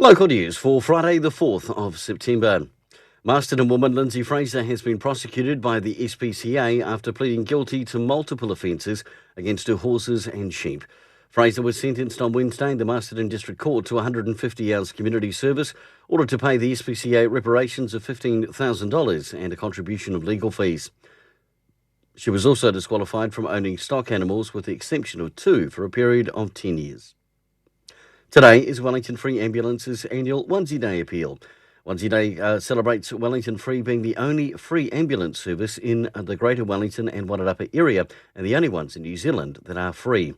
Local news for Friday the 4th of September. Masterton woman Lindsay Fraser has been prosecuted by the SPCA after pleading guilty to multiple offences against her horses and sheep. Fraser was sentenced on Wednesday in the Masterton District Court to 150 hours community service, ordered to pay the SPCA reparations of $15,000 and a contribution of legal fees. She was also disqualified from owning stock animals with the exception of 2 for a period of 10 years. Today is Wellington Free Ambulance's annual Onesie Day appeal. Onesie Day celebrates Wellington Free being the only free ambulance service in the Greater Wellington and Wairarapa area and the only ones in New Zealand that are free.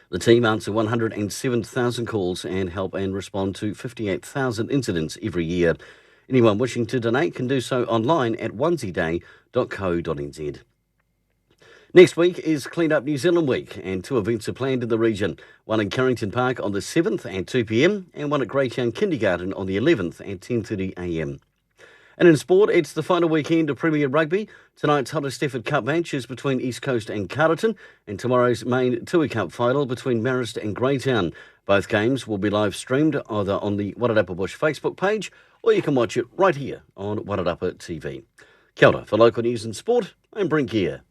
The team answer 107,000 calls and help and respond to 58,000 incidents every year. Anyone wishing to donate can do so online at onesieday.co.nz. Next week is Clean Up New Zealand Week and 2 events are planned in the region. One in Carrington Park on the 7th at 2 p.m. and one at Greytown Kindergarten on the 11th at 10:30 a.m. And in sport, it's the final weekend of Premier Rugby. Tonight's Hunter Stafford Cup match is between East Coast and Carterton, and tomorrow's main Tui Cup final between Marist and Greytown. Both games will be live streamed either on the Wairarapa Bush Facebook page or you can watch it right here on Wairarapa TV. Kia ora, for local news and sport, I'm Brent Gare.